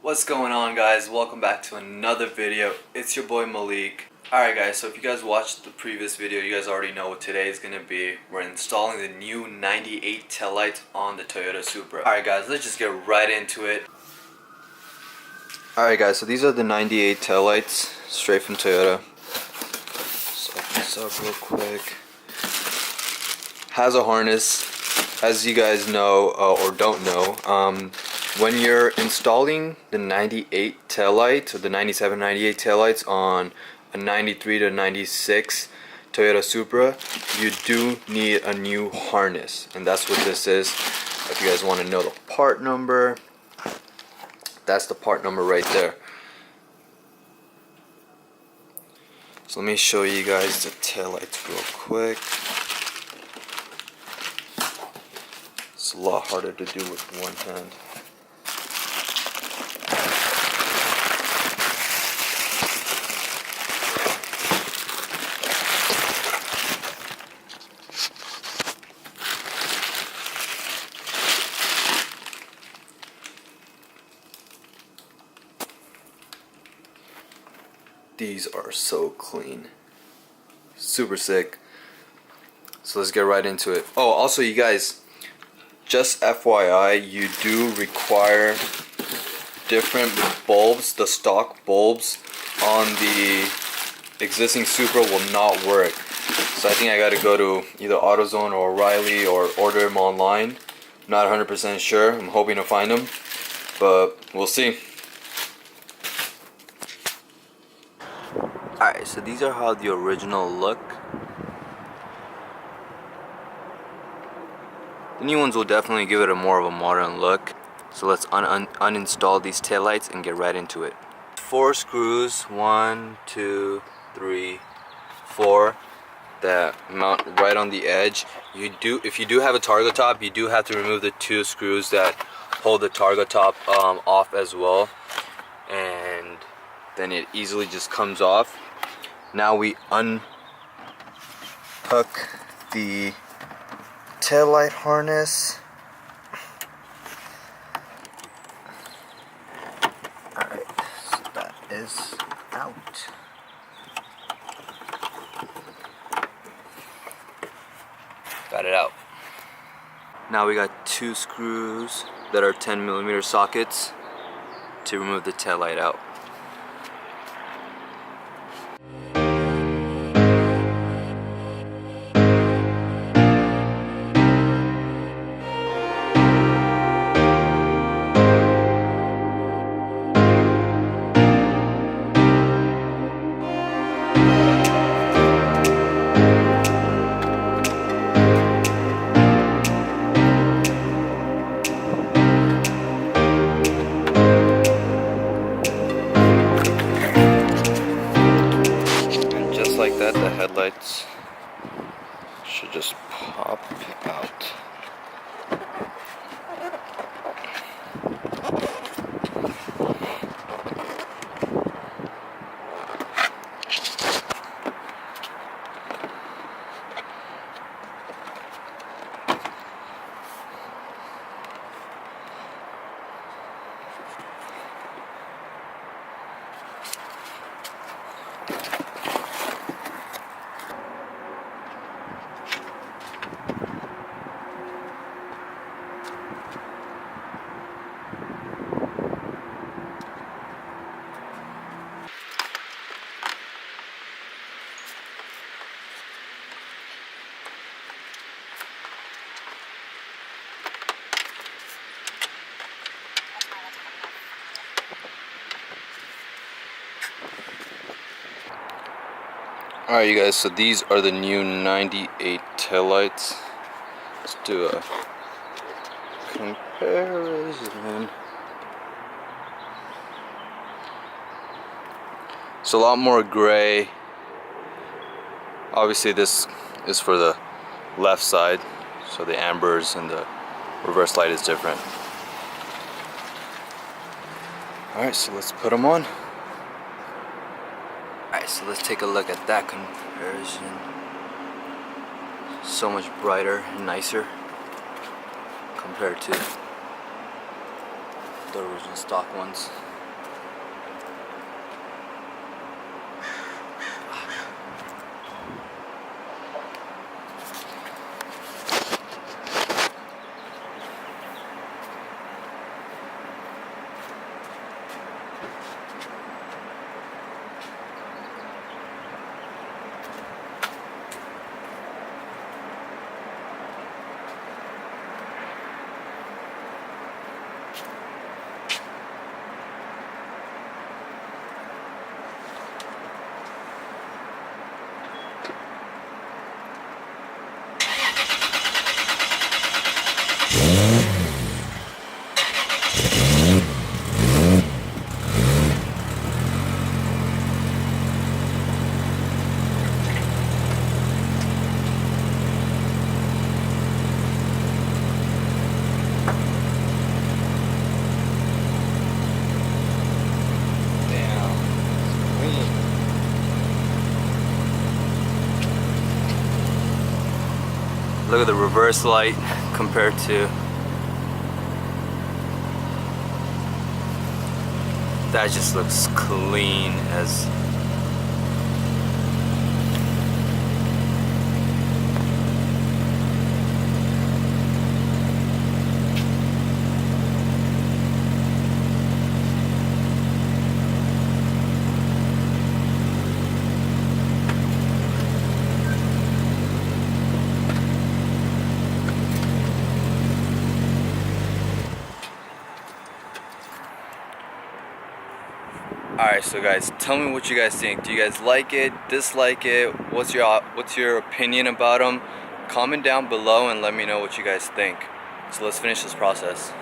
What's going on, guys? Welcome back to another video. It's your boy Malik. Alright guys, so if you guys watched the previous video, you guys already know what today is going to be. We're installing the new 98 taillights on the Toyota Supra. Alright guys, let's just get right into it. Alright guys, so these are the 98 taillights straight from Toyota. So open this up real quick. Has a harness, as you guys know or don't know. When you're installing the 98 taillights or the 97, 98 taillights on a 93 to 96 Toyota Supra, you do need a new harness, and that's what this is. If you guys want to know the part number, that's the part number right there. So let me show you guys the taillights real quick. It's a lot harder to do with one hand. These are so clean, super sick. So let's get right into it. Oh, also you guys, just FYI, you do require different bulbs. The stock bulbs on the existing Supra will not work. So I think I gotta go to either AutoZone or O'Reilly or order them online. Not 100% sure. I'm hoping to find them, but we'll see. Alright, so these are how the original look. The new ones will definitely give it a more of a modern look. So let's uninstall these taillights and get right into it. 4 screws, 1, 2, 3, 4, that mount right on the edge. If you do have a Targa top, you do have to remove the 2 screws that hold the Targa top off as well, and then it easily just comes off. Now we unhook the taillight harness. Alright, so that is out. Got it out. Now we got 2 screws that are 10mm sockets to remove the taillight out. Like that, the headlights should just pop out. Alright you guys, so these are the new 98 taillights. Let's do a comparison. It's a lot more gray. Obviously this is for the left side, so the ambers and the reverse light is different. Alright, so let's put them on. Alright, so let's take a look at that comparison. So much brighter and nicer compared to the original stock ones. Look at the reverse light compared to that. Just looks clean as. Alright, so guys, tell me what you guys think. Do you guys like it, dislike it? What's your opinion about them? Comment down below and let me know what you guys think. So let's finish this process.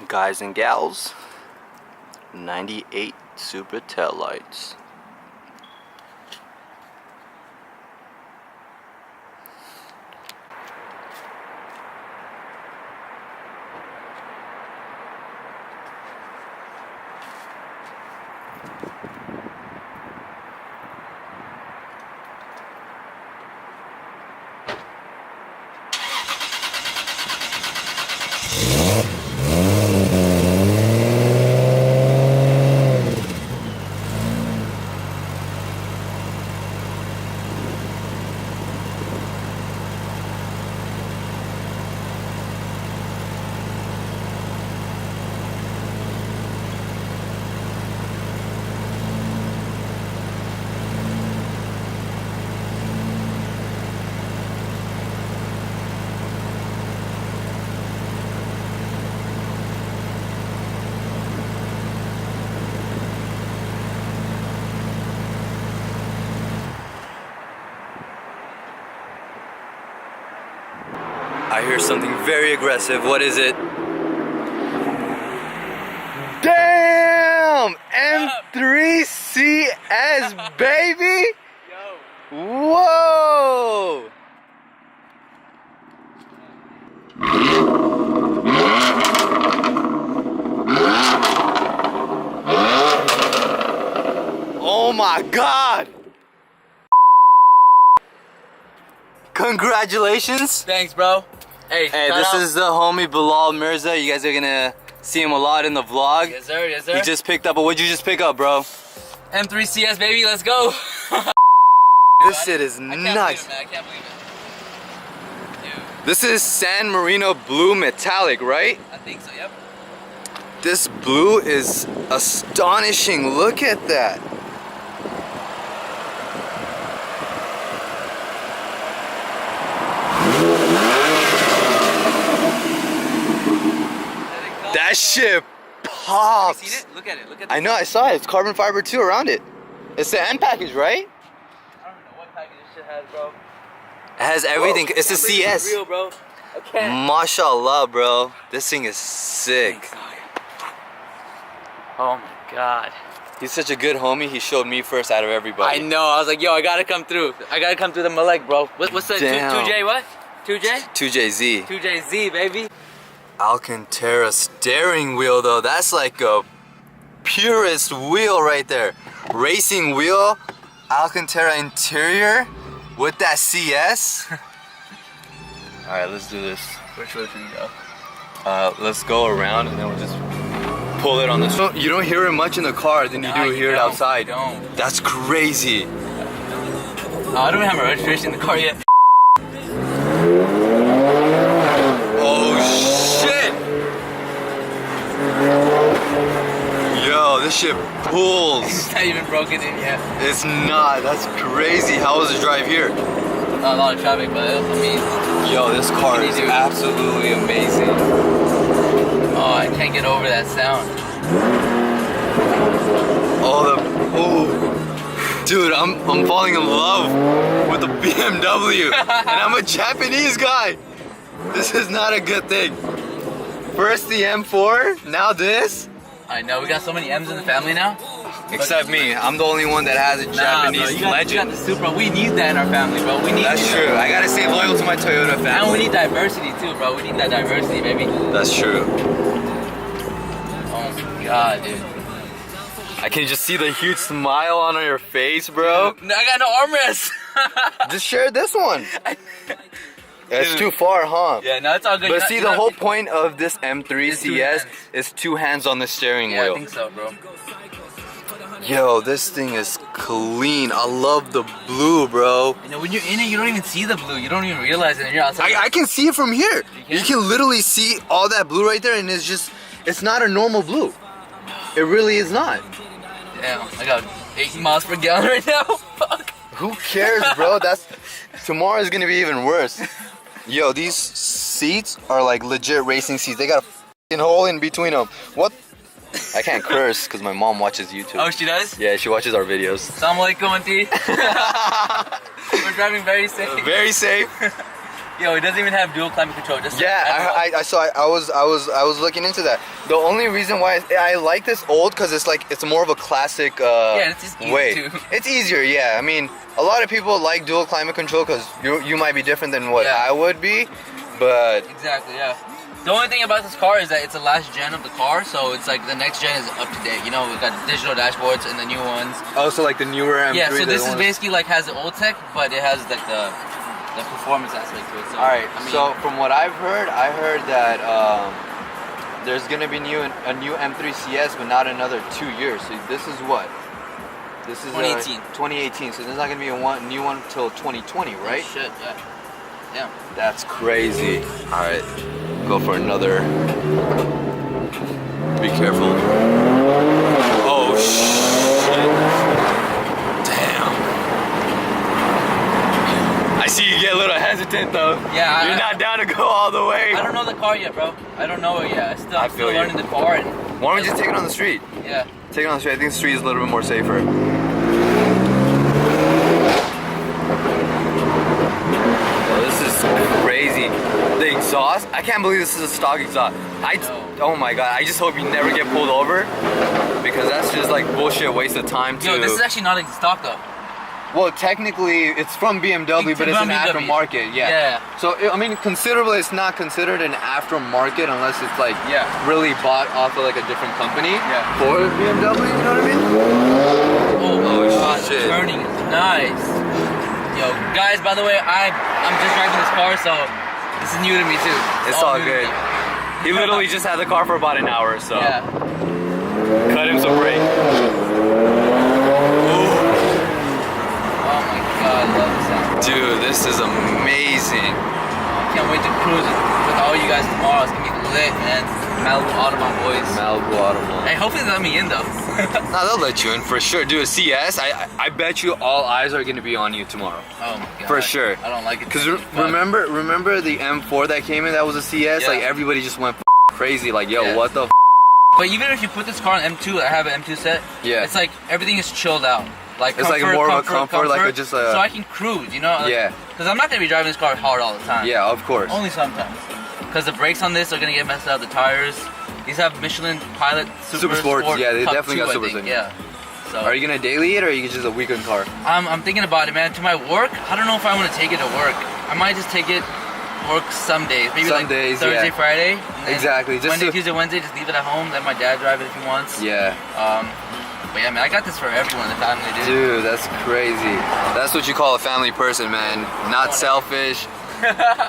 Guys and gals, 98 Supra taillights. I hear something very aggressive. What is it? Damn! M3 CS, baby! Yo. Whoa! Oh my God! Congratulations! Thanks, bro. Hey, this is the homie Bilal Mirza. You guys are gonna see him a lot in the vlog. Yes, sir. Yes, sir. He just picked up. What'd you just pick up, bro? M3 CS, baby. Let's go. This shit is nice. I can't believe it. Dude. This is San Marino blue metallic, right? I think so. Yep. This blue is astonishing. Look at that. That shit pops. Have you seen it? Look at it. Look at it. I know, I saw it. It's carbon fiber too around it. It's the end package, right? I don't know what package this shit has, bro. It has everything. Whoa, it's a CS. Real, bro. I can't. Mashallah, bro. This thing is sick. Thanks. Oh my God. He's such a good homie. He showed me first out of everybody. I know. I was like, yo, I gotta come through. I gotta come through the Malek, bro. What's the 2J what? 2J? 2JZ. 2JZ, baby. Alcantara steering wheel though. That's like a purest wheel right there. Racing wheel, Alcantara interior with that CS. Alright, let's do this. Which way should we go? Let's go around and then we'll just pull it on the street. You don't hear it much in the car, then you do hear it outside. Don't. That's crazy. I don't have my registration in the car yet. Oh shit! Yo, this shit pulls. It's not even broken in yet. It's not. That's crazy. How was the drive here? A lot of traffic, but I mean. Yo, this car is absolutely amazing. Oh, I can't get over that sound. Dude, I'm falling in love with the BMW, and I'm a Japanese guy. This is not a good thing. First the M4, now this. I know, we got so many M's in the family now. Except me, I'm the only one that has a Japanese bro, you got legend. the Supra. We need that in our family, bro. We need. That's true. I gotta stay loyal to my Toyota family. And we need diversity too, bro. We need that diversity, baby. That's true. Oh my god, dude. I can just see the huge smile on your face, bro. Dude, I got no armrest. Just share this one. It's too far, huh? Yeah, no, it's all good. But see, the whole point of this M3 CS is 2 hands on the steering wheel. I think so, bro. Yo, this thing is clean. I love the blue, bro. You know, when you're in it, you don't even see the blue. You don't even realize it. And you're outside. I can see it from here. You can literally see all that blue right there, and it's not a normal blue. It really is not. Damn, I got 80 miles per gallon right now. Fuck. Who cares, bro? Tomorrow's gonna be even worse. Yo, these seats are like legit racing seats. They got a f***ing hole in between them. What? I can't curse because my mom watches YouTube. Oh, she does? Yeah, she watches our videos. Assalamualaikum, auntie. We're driving very safe. Very safe. Yo, it doesn't even have dual climate control. Just yeah, I saw. I was looking into that. The only reason why I like this old because it's more of a classic yeah, it's just easy way. too. It's easier. Yeah, I mean, a lot of people like dual climate control because you might be different than what I would be, but exactly, yeah. The only thing about this car is that it's the last gen of the car, so it's like the next gen is up to date. You know, we've got digital dashboards and the new ones. Also, like the newer M3. Yeah, so this is basically like has the old tech, but it has like the performance aspect to it. So, all right. I mean, so from what I heard that there's gonna be a new M3 CS, but not another 2 years. So this is what? This is 2018. 2018. So there's not gonna be a new one until 2020, right? Oh, shit, yeah. Yeah. That's crazy. All right, go for another. Be careful. Oh shit! Damn. I see you get a little hesitant though. Yeah. You're not down to go all the way. I don't know the car yet, bro. I don't know it yet. I'm still feel you. learning the car. And why don't we just take it on the street? yeah. Take it on the street. I think the street is a little bit more safer. This is crazy. The exhaust, I can't believe this is a stock exhaust. Oh my god, I just hope you never get pulled over because that's just like bullshit waste of time too. Yo, this is actually not a stock though. Well, technically it's from BMW, but it's an aftermarket, yeah. So, I mean, considerably it's not considered an aftermarket unless it's like really bought off of like a different company for BMW, you know what I mean? Oh god, the turning is nice. Yo, guys, by the way, I'm just driving this car, so this is new to me too. It's all good. He literally just had the car for about an hour, so cut him some brake. Oh my god, I love the sound. Dude, this is amazing. Can't wait to cruise with all you guys tomorrow. It's gonna be lit, man. Malibu Audemars boys. Malibu Audemars. Hey, hopefully they let me in though. No, they'll let you in for sure. Dude, a CS, I bet you all eyes are gonna be on you tomorrow. Oh my god. For sure. I don't like it. Cause remember the M4 that came in that was a CS? Yeah. Like everybody just went crazy. Like, yo, what the? But even if you put this car on M2, I have an M2 set. Yeah. It's like everything is chilled out. Like it's like more of a comfort, like just a. So I can cruise, you know? Like, because I'm not gonna be driving this car hard all the time. Yeah, of course. Only sometimes. Because the brakes on this are gonna get messed up. The tires. These have Michelin Pilot Super Sport. Yeah, they Cup definitely 2, got Supers in. Yeah. So. Are you gonna daily it or are you just a weekend car? I'm thinking about it, man. To my work, I don't know if I want to take it to work. I might just take it work some days. Maybe Some like days, Thursday, yeah. Friday. And then Exactly. Just Monday, to- Tuesday, Wednesday, just leave it at home. Let my dad drive it if he wants. Yeah. But yeah, man, I got this for everyone in the family, dude. Dude, that's crazy. That's what you call a family person, man. Not selfish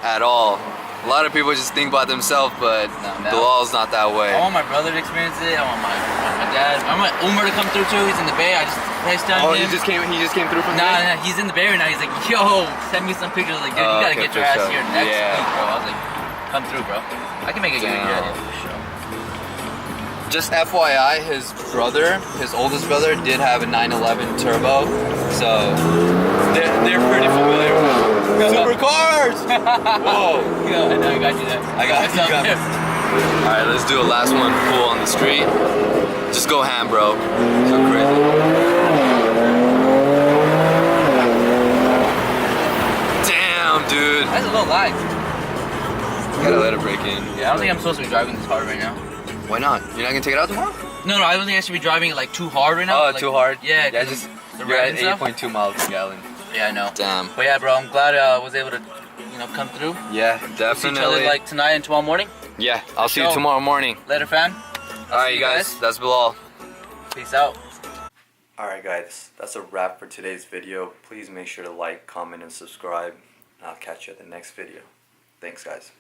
at all. A lot of people just think about themselves, but Bilal's not that way. I want my brother to experience it. I want my dad. I want Umar to come through too. He's in the Bay. I just FaceTimed him. He just came through from Nah, there? nah, he's in the Bay right now. He's like, yo, send me some pictures. I was like, dude, you gotta okay, get your for ass sure. here next Yeah. week, bro. I was like, come through, bro. I can make a good Damn. idea for sure. Just FYI, his brother, his oldest brother, did have a 911 turbo, so they're pretty familiar with Super cars. Whoa! Yeah, I know, I got you there. I got you. All right, let's do a last one. Cool on the street. Just go ham, bro. So crazy. Damn, dude. That's a little light. Gotta let it break in. Yeah, I don't think I'm supposed to be driving this hard right now. Why not? You're not gonna take it out tomorrow? No, I don't think I should be driving it like too hard right now. Oh, like, too hard? Yeah, Yeah, 'cause just the you're red at and stuff. 8.2 miles per gallon. Yeah, I know. Damn. But yeah, bro, I'm glad I was able to, come through. Yeah, See each definitely. other like tonight and tomorrow morning. Yeah, I'll see you show. tomorrow morning. Later, fam. Alright, you guys, that's Bilal. Peace out. Alright, guys, that's a wrap for today's video. Please make sure to like, comment, and subscribe. And I'll catch you at the next video. Thanks, guys.